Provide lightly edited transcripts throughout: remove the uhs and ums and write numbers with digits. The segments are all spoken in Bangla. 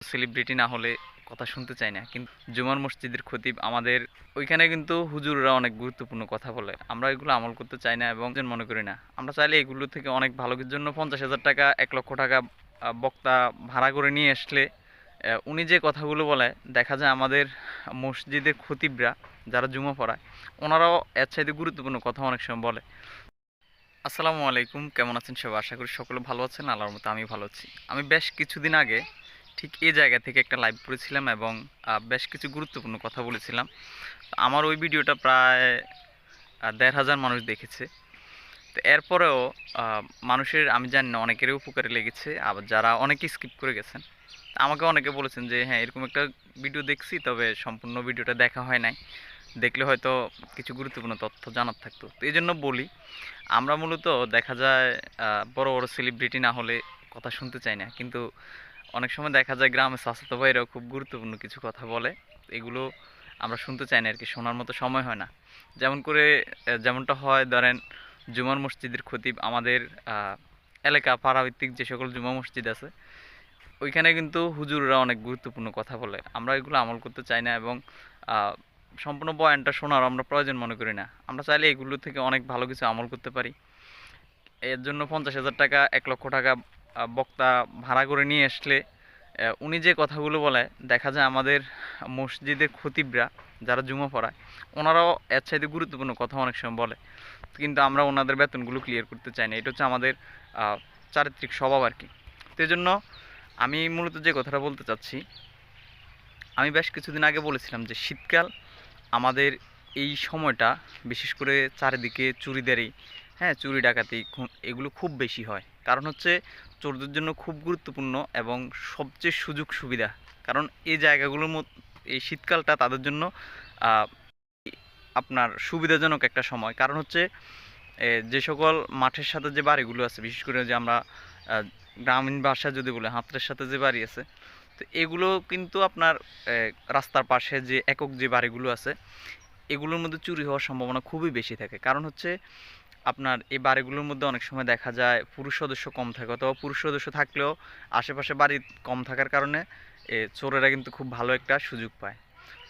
সেলিব্রিটি না হলে কথা শুনতে চাই না, কিন্তু জুমার মসজিদের খতিব আমাদের ওইখানে কিন্তু হুজুররা অনেক গুরুত্বপূর্ণ কথা বলে, আমরা এগুলো আমল করতে চাই না এবং মনে করি না। আমরা চাইলে এগুলো থেকে অনেক ভালো কিছুর জন্য 50,000 টাকা 1 লক্ষ টাকা বক্তা ভাড়া করে নিয়ে আসলে উনি যে কথাগুলো বলে দেখা যায় আমাদের মসজিদের খতিবরা যারা জুমা পড়ায় ওনারাও এর চাইতে গুরুত্বপূর্ণ কথা অনেক সময় বলে। আসসালামু আলাইকুম, কেমন আছেন সবাই? আশা করি সকলে ভালো আছেন, আল্লাহর মতো আমি ভালো আছি। আমি বেশ কিছুদিন আগে ঠিক এই জায়গা থেকে একটা লাইভ করেছিলাম এবং বেশ কিছু গুরুত্বপূর্ণ কথা বলেছিলাম। আমার ওই ভিডিওটা প্রায় 1,500 মানুষ দেখেছে। তো এরপরেও মানুষের আমি জানি না অনেকেরই উপকারে লেগেছে, আবার যারা অনেকে স্কিপ করে গেছেন। আমাকে অনেকে বলেছেন যে হ্যাঁ এরকম একটা ভিডিও দেখছি, তবে সম্পূর্ণ ভিডিওটা দেখা হয় নাই, দেখলে হয়তো কিছু গুরুত্বপূর্ণ তথ্য জানার থাকতো। তো এই জন্য বলি, আমরা মূলত দেখা যায় বড় বড় সেলিব্রিটি না হলে কথা শুনতে চাই না, কিন্তু অনেক সময় দেখা যায় গ্রামের চাচাতো ভাইরাও খুব গুরুত্বপূর্ণ কিছু কথা বলে, এগুলো আমরা শুনতে চাই না আর কি, শোনার মতো সময় হয় না। যেমন করে যেমনটা হয় ধরেন জুমার মসজিদের খতিব আমাদের এলাকা পাড়াভিত্তিক যে সকল জুমা মসজিদ আছে ওইখানে কিন্তু হুজুররা অনেক গুরুত্বপূর্ণ কথা বলে, আমরা এগুলো আমল করতে চাই না এবং আহ, সম্পূর্ণ বয়ানটা শোনার আমরা প্রয়োজন মনে করি না। আমরা চাইলে এগুলো থেকে অনেক ভালো কিছু আমল করতে পারি। এর জন্য 50,000 টাকা 1 লক্ষ টাকা বক্তা ভাড়া করে নিয়ে আসলে উনি যে কথাগুলো বলে দেখা যায় আমাদের মসজিদের খতিবরা যারা জুমা পড়ায় ওনারাও এর চাইতে গুরুত্বপূর্ণ কথা অনেক সময় বলে, কিন্তু আমরা ওনাদের বেতনগুলো ক্লিয়ার করতে চাই না। এটা হচ্ছে আমাদের চারিত্রিক স্বভাব আর কি। তো এই জন্য আমি মূলত যে কথাটা বলতে চাচ্ছি, আমি বেশ কিছুদিন আগে বলেছিলাম যে শীতকাল আমাদের এই সময়টা বিশেষ করে চারিদিকে চুরিদারি, হ্যাঁ চুরি ডাকাতি এগুলো খুব বেশি হয়। কারণ হচ্ছে চোরদের জন্য খুব গুরুত্বপূর্ণ এবং সবচেয়ে সুযোগ সুবিধা, কারণ এই জায়গাগুলোর মধ্যে এই শীতকালটা তাদের জন্য আহ, আপনার সুবিধাজনক একটা সময়। কারণ হচ্ছে যে সকল মাঠের সাথে যে বাড়িগুলো আছে, বিশেষ করে যে আমরা গ্রামীণ ভাষায় যদি বলি হাতের সাথে যে বাড়ি আছে, তো এগুলো কিন্তু আপনার রাস্তার পাশে যে একক যে বাড়িগুলো আছে এগুলোর মধ্যে চুরি হওয়ার সম্ভাবনা খুবই বেশি থাকে। কারণ হচ্ছে আপনার এই বাড়িগুলোর মধ্যে অনেক সময় দেখা যায় পুরুষ সদস্য কম থাকে, অথবা পুরুষ সদস্য থাকলেও আশেপাশে বাড়ি কম থাকার কারণে চোরেরা কিন্তু খুব ভালো একটা সুযোগ পায়।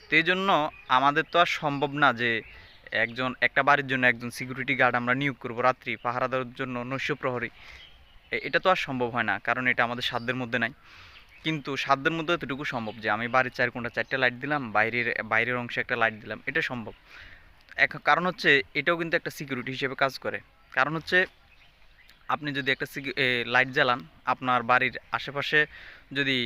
তো এই জন্য আমাদের তো আর সম্ভব না যে একটা বাড়ির জন্য একজন সিকিউরিটি গার্ড আমরা নিয়োগ করব রাত্রি পাহারা দেওয়ার জন্য, নৈশ প্রহরী। এটা তো আর সম্ভব হয় না, কারণ এটা আমাদের সাধ্যের মধ্যে নাই। কিন্তু সাধ্যের মধ্যে এতটুকু সম্ভব যে আমি বাড়ির 4 কোণটা 4টা লাইট দিলাম, বাইরের অংশে একটা লাইট দিলাম, এটা সম্ভব। কারণ হচ্ছে এটাও কিন্তু একটা সিকিউরিটি হিসেবে কাজ করে। কারণ হচ্ছে আপনি যদি একটা লাইট জ্বালান আপনার বাড়ির আশেপাশে, যদি